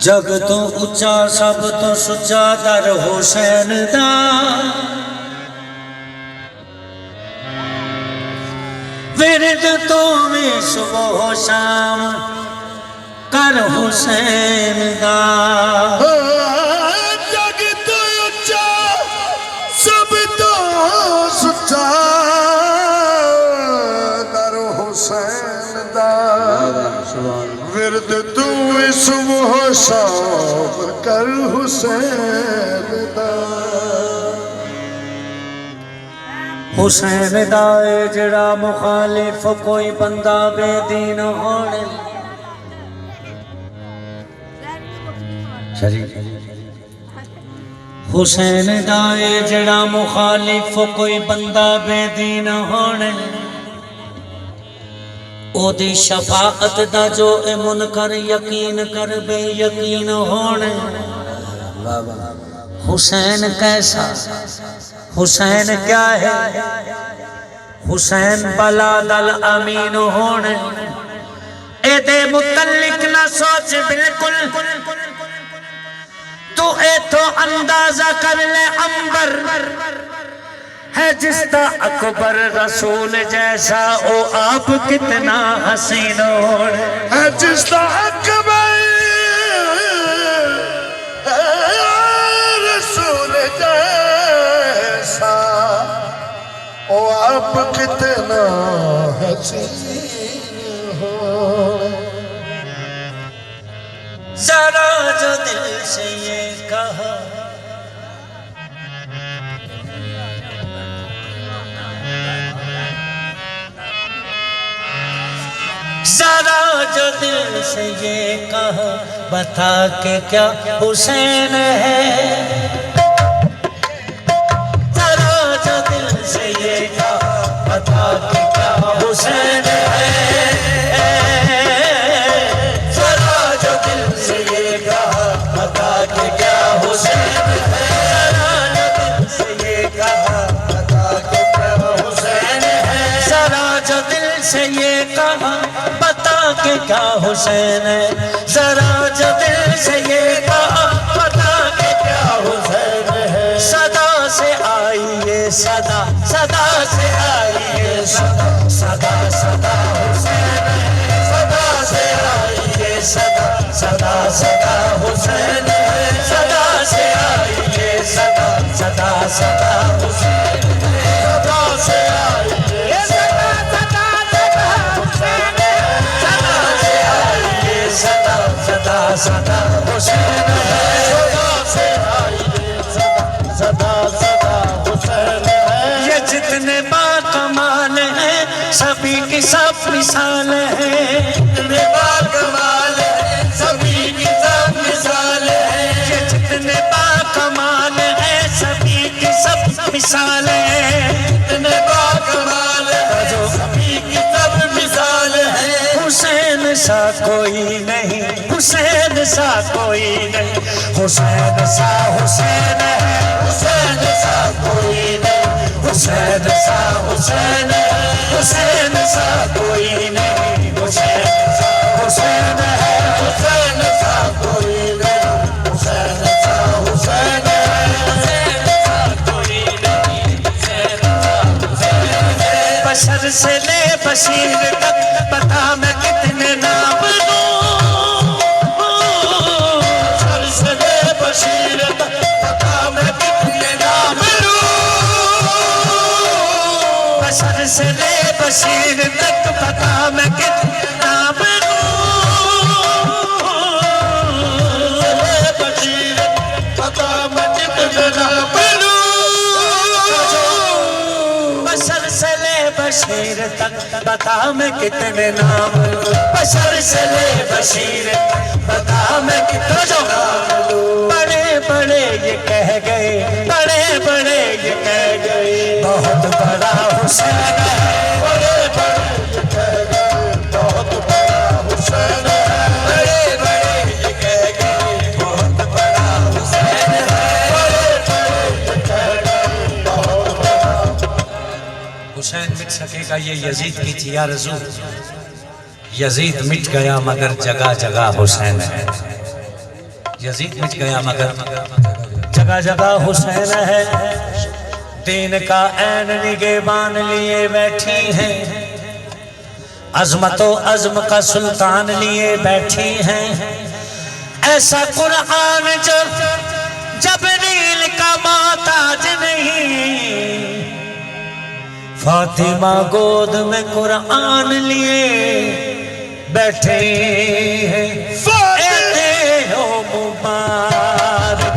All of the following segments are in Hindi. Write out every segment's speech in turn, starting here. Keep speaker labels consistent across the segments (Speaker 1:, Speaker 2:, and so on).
Speaker 1: जग तो उच्चा सब तो सुचा दर हुसैन दा विरद तो में सुबह शाम कर हुसैन दा
Speaker 2: जग तो उच्चा सब तो सुचा दर हुसैन दा विरद तू सुबह शाम कर हुसैन दा
Speaker 1: हुसैन दा जड़ा मुखालिफ कोई बंदा बेदीन होने हुसैन दा जड़ा मुखालिफ कोई बंदा बेदीन होने ओदी शफाअत दा जो ए मुनकर यकीन कर बे यकीन होने हुसैन कैसा हुसैन क्या है हुसैन बलादल अमीन होने एदे मुतल्लिक ना सोच बिल्कुल तू एथो अंदाजा कर ले अंबर है जिसका अकबर रसूल जैसा ओ आप कितना हसीन है
Speaker 2: जिसका अकबर रसूल जैसा ओ आप कितना हसीन हो
Speaker 1: जरा जो दिल से ये कहा जरा जो दिल से ये कहा बता के क्या हुसैन है जरा जो दिल से ये कहा बता के क्या हुसैन है जरा जो दिल से ये कहा बता के क्या हुसैन है जरा जो दिल से ये कहा बता के क्या हुसैन है जरा जो दिल से ये कहा के क्या हुसैन है जरा जो दिल से ये कहा पता के क्या हुसैन है सदा से आई ये सदा सदा से आई ये सदा सदा सदा हुसैन है सदा से आई ये सदा सदा सदा हुसैन है सदा से आई ये सदा सदा सदा हुसैन है सदा से आई ये सदा सदा सदा हुसैन सदा सदा सदा हुसैन है सदा से आई सदा सदा हुसैन है ये जितने बाकमाल हैं सभी की सब मिसाल है जितने बाकमाल हैं सभी की सब मिसाल है ये जितने बाकमाल हैं सभी की सब मिसाल है जितने बाकमाल हैं जो सभी की सब मिसाल है हुसैन सा कोई नहीं हुसैन सा कोई नहीं हुसैन सा हुसैन है हुसैन सा कोई नहीं हुसैन सा हुसैन है हुसैन सा कोई नहीं हुसैन सा हुसैन है हुसैन सा कोई नहीं हुसैन सा हुसैन है हुसैन सा कोई नहीं हुसैन सा हुसैन है बशर से ले बशीर तक पता मैं कितने नाम लूं बशर से ले बशीर तक पता मैं कितने नाम लूं बशर से ले बशीर तक पता मैं कितने नाम लूं बशीर पता बशीर तक बता मैं कितने नाम लूं, बशर से ले बशीर बता मैं कितने नाम लूं। बड़े बड़े ये कह गए, बड़े बड़े ये कह गए, बहुत बड़ा हुसैन है, बड़े बड़े ये कह गए, बहुत बड़ा हुसैन है, बड़े बड़े ये कह गए, बहुत बड़ा हुसैन है, बड़े बड़े ये कह गए, बहुत बड़ा। हुसैन मिट सकेगा ये यजीद की थी आरज़ू, यजीद मिट गया मगर जगह जगह हुसैन है, यजीद मिट गया मगर जगह जगह हुसैन है। दीन का ऐन निगहबान लिए बैठी हैं, अज़मतो अज़्म का सुल्तान लिए बैठी हैं। ऐसा कुरान जो जबरील का मोहताज नहीं, फातिमा गोद में कुरान लिए बैठे हैं। हो मुबारक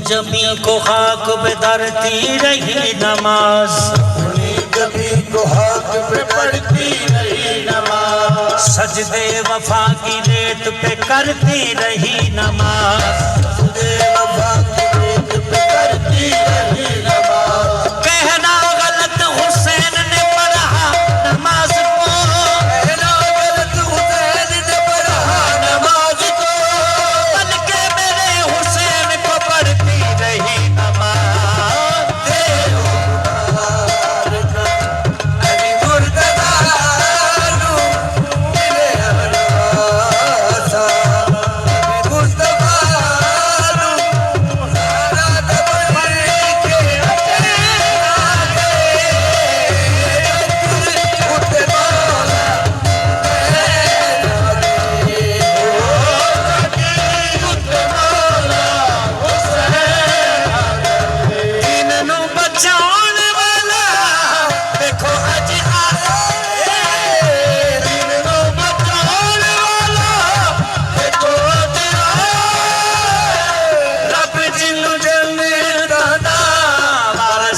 Speaker 1: जमी को खाक पे धरती रही नमाज,
Speaker 2: अपनी जमी को हाथ पे पढ़ती रही नमाज,
Speaker 1: सजदे वफा की रेत पे करती रही नमाज,
Speaker 2: सजदे वफा की रेत पे करती रही नमाज।
Speaker 1: कहना गलत हुसैन ने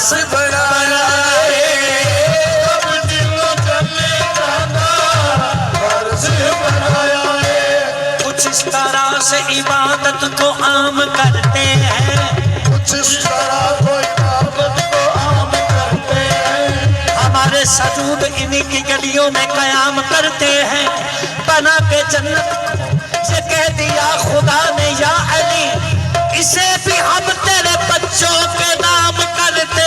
Speaker 2: फर्ज बनाया है, सब दिलों चले जाना फर्ज बनाया है।
Speaker 1: कुछ इस तरह से इबादत को आम करते हैं,
Speaker 2: कुछ इस तरह को इबादत को आम करते हैं।
Speaker 1: हमारे सजूद इन्हीं की गलियों में कयाम करते हैं। बना के जन्नत से कह दिया खुदा ने या अली, इसे भी हम तेरे बच्चों के नाम करते